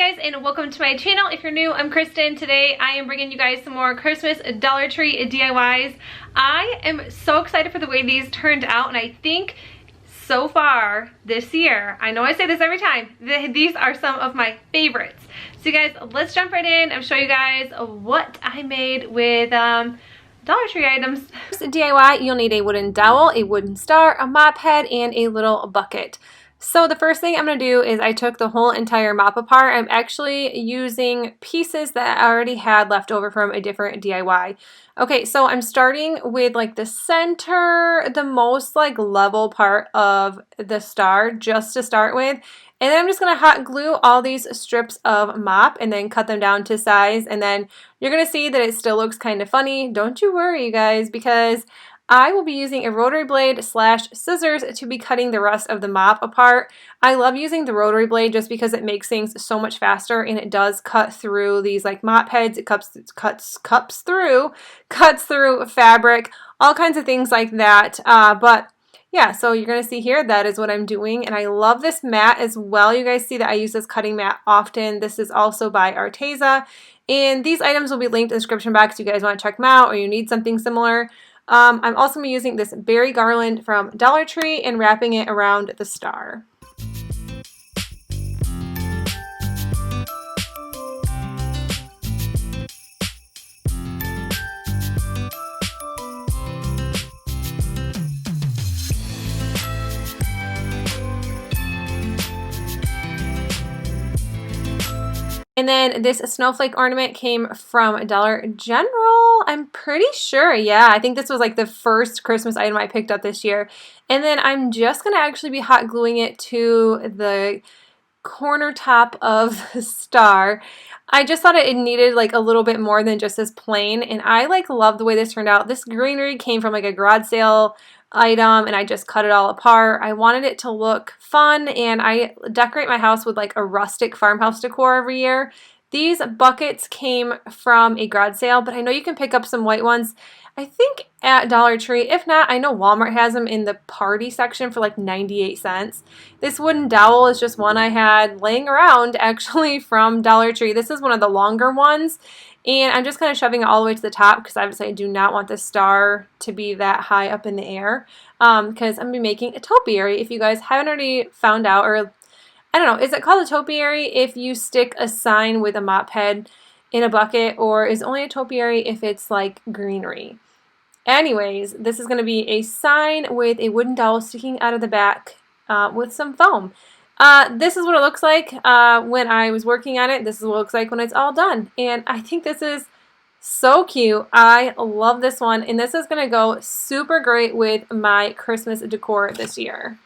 Hey guys, and welcome to my channel. If you're new, I'm Kristen. Today I am bringing you guys some more Christmas Dollar Tree DIYs. I am so excited for the way these turned out, and I think so far this year, I know I say this every time, these are some of my favorites. So you guys, let's jump right in and show you guys what I made with Dollar Tree items. For DIY, you'll need a wooden dowel, a wooden star, a mop head, and a little bucket. So the first thing I'm going to do is I took the whole entire mop apart. I'm actually using pieces that I already had left over from a different DIY. Okay, so I'm starting with like the center, the most like level part of the star just to start with. And then I'm just going to hot glue all these strips of mop and then cut them down to size. And then you're going to see that it still looks kind of funny. Don't you worry, you guys, because I will be using a rotary blade / scissors to be cutting the rest of the mop apart. I love using the rotary blade just because it makes things so much faster, and it does cut through these like mop heads. It cuts through fabric, all kinds of things like that. But yeah, so you're going to see here, that is what I'm doing. And I love this mat as well. You guys see that I use this cutting mat often. This is also by Arteza. And these items will be linked in the description box if you guys want to check them out or you need something similar. I'm also going to be using this berry garland from Dollar Tree and wrapping it around the star. And then this snowflake ornament came from Dollar General, I'm pretty sure. Yeah, I think this was like the first Christmas item I picked up this year. And then I'm just going to actually be hot gluing it to the corner top of the star. I just thought it needed like a little bit more than just this plain, and I like love the way this turned out. This greenery came from like a garage sale item, and I just cut it all apart. I wanted it to look fun, and I decorate my house with like a rustic farmhouse decor every year. These buckets came from a garage sale, but I know you can pick up some white ones, I think at Dollar Tree. If not, I know Walmart has them in the party section for like 98 cents. This wooden dowel is just one I had laying around actually from Dollar Tree. This is one of the longer ones, and I'm just kind of shoving it all the way to the top because obviously I do not want the star to be that high up in the air, because I'm going to be making a topiary. If you guys haven't already found out, or I don't know, is it called a topiary if you stick a sign with a mop head in a bucket, or is it only a topiary if it's like greenery? Anyways, this is going to be a sign with a wooden dowel sticking out of the back with some foam. This is what it looks like when I was working on it. This is what it looks like when it's all done. And I think this is so cute. I love this one. And this is going to go super great with my Christmas decor this year.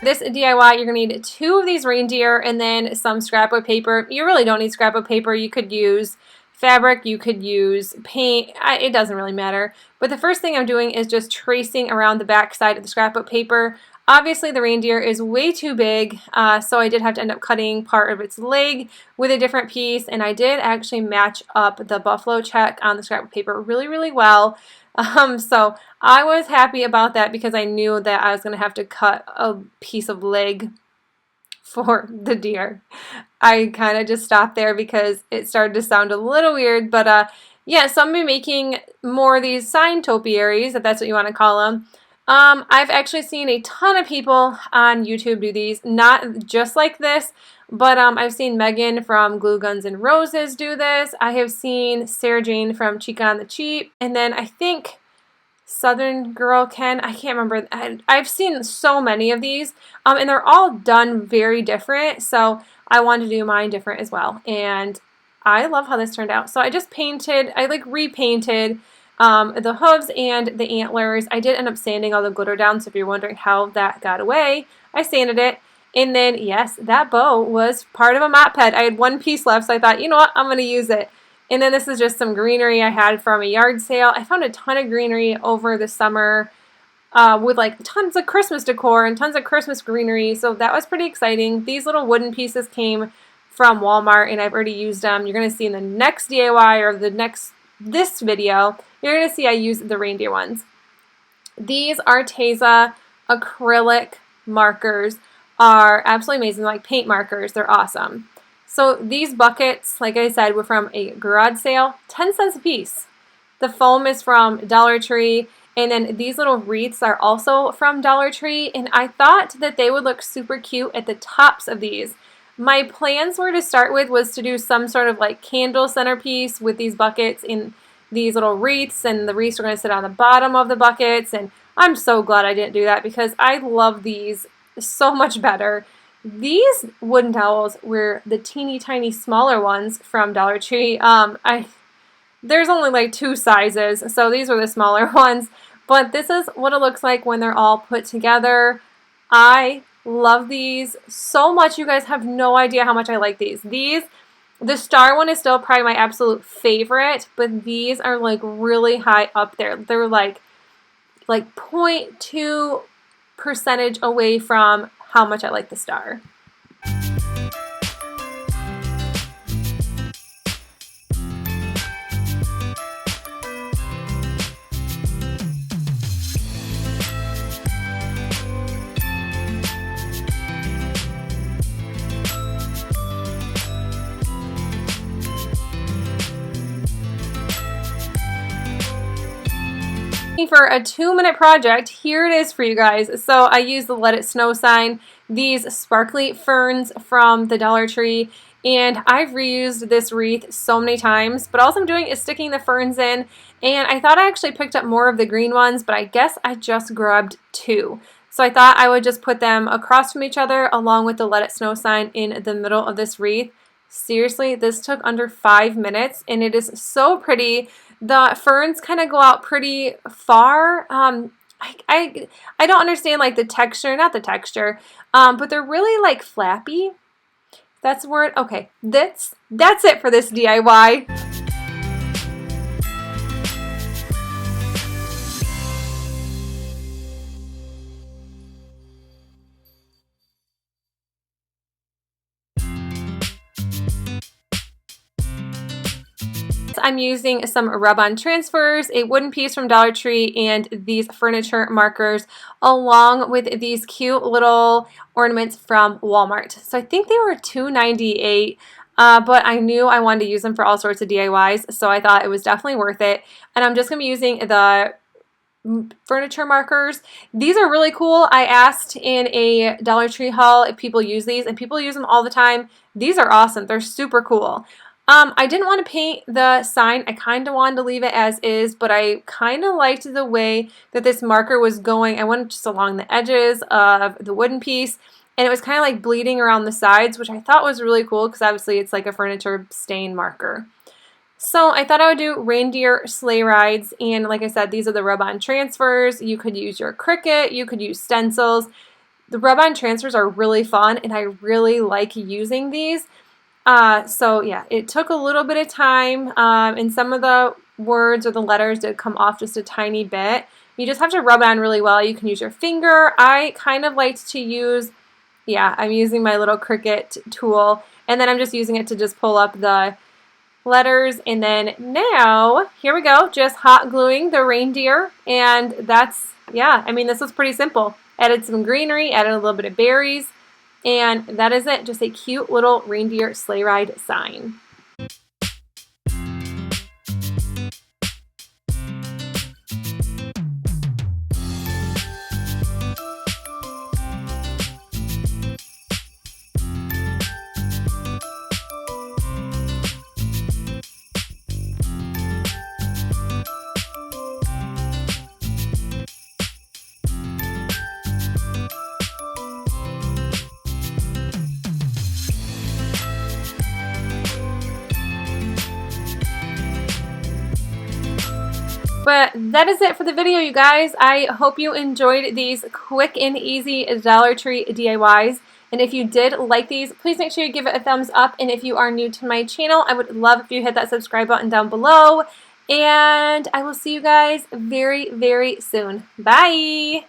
This DIY, you're going to need 2 of these reindeer and then some scrapbook paper. You really don't need scrapbook paper. You could use fabric, you could use paint. It doesn't really matter. But the first thing I'm doing is just tracing around the back side of the scrapbook paper. Obviously, the reindeer is way too big, so I did have to end up cutting part of its leg with a different piece, and I did actually match up the buffalo check on the scrapbook paper really, really well. So I was happy about that because I knew that I was going to have to cut a piece of leg for the deer. I kind of just stopped there because it started to sound a little weird, but yeah, so I'm going to be making more of these sign topiaries, if that's what you want to call them. I've actually seen a ton of people on YouTube do these, not just like this, but I've seen Megan from Glue Guns and Roses do this. I have seen Sarah Jane from Chica on the Cheap, and then I think Southern Girl Ken, I can't remember. I've seen so many of these, and they're all done very different, so I wanted to do mine different as well, and I love how this turned out. So I just painted, I like repainted the hooves and the antlers. I did end up sanding all the glitter down, so if you're wondering how that got away, I sanded it. And then, yes, that bow was part of a mop head. I had one piece left, so I thought, you know what, I'm going to use it. And then this is just some greenery I had from a yard sale. I found a ton of greenery over the summer with like tons of Christmas decor and tons of Christmas greenery. So that was pretty exciting. These little wooden pieces came from Walmart and I've already used them. You're going to see in the next DIY or this video, you're going to see I use the reindeer ones. These Arteza acrylic markers are absolutely amazing, like paint markers. They're awesome. So these buckets, like I said, were from a garage sale, 10 cents a piece. The foam is from Dollar Tree, and then these little wreaths are also from Dollar Tree, and I thought that they would look super cute at the tops of these. My plans were to start with was to do some sort of like candle centerpiece with these buckets in these little wreaths, and the wreaths are going to sit on the bottom of the buckets, and I'm so glad I didn't do that because I love these so much better. These wooden towels were the teeny tiny smaller ones from Dollar Tree. There's only like 2 sizes, so these were the smaller ones, but this is what it looks like when they're all put together. I love these so much. You guys have no idea how much I like these. The star one is still probably my absolute favorite, but these are like really high up there. They're like 0.2% away from how much I like the star. For a 2-minute project, here it is for you guys. So I used the Let It Snow sign, these sparkly ferns from the Dollar Tree, and I've reused this wreath so many times, but all I'm doing is sticking the ferns in, and I thought I actually picked up more of the green ones, but I guess I just grabbed 2. So I thought I would just put them across from each other along with the Let It Snow sign in the middle of this wreath. Seriously, this took under 5 minutes, and it is so pretty. The ferns kind of go out pretty far. I don't understand like the texture, not the texture, but they're really like flappy. That's the word. Okay, that's it for this DIY. I'm using some rub-on transfers, a wooden piece from Dollar Tree, and these furniture markers, along with these cute little ornaments from Walmart. So I think they were $2.98, but I knew I wanted to use them for all sorts of DIYs, so I thought it was definitely worth it. And I'm just going to be using the furniture markers. These are really cool. I asked in a Dollar Tree haul if people use these, and people use them all the time. These are awesome. They're super cool. I didn't want to paint the sign. I kind of wanted to leave it as is, but I kind of liked the way that this marker was going. I went just along the edges of the wooden piece, and it was kind of like bleeding around the sides, which I thought was really cool because obviously it's like a furniture stain marker. So I thought I would do reindeer sleigh rides, and like I said, these are the rub-on transfers. You could use your Cricut, you could use stencils. The rub-on transfers are really fun, and I really like using these. So yeah, it took a little bit of time, and some of the words or the letters did come off just a tiny bit. You just have to rub it on really well. You can use your finger. I kind of liked to use, I'm using my little Cricut tool, and then I'm just using it to just pull up the letters, and then now, here we go, just hot gluing the reindeer, and that's, I mean, this was pretty simple. Added some greenery, added a little bit of berries, and that is it, just a cute little reindeer sleigh ride sign. But that is it for the video, you guys. I hope you enjoyed these quick and easy Dollar Tree DIYs. And if you did like these, please make sure you give it a thumbs up. And if you are new to my channel, I would love if you hit that subscribe button down below. And I will see you guys very, very soon. Bye!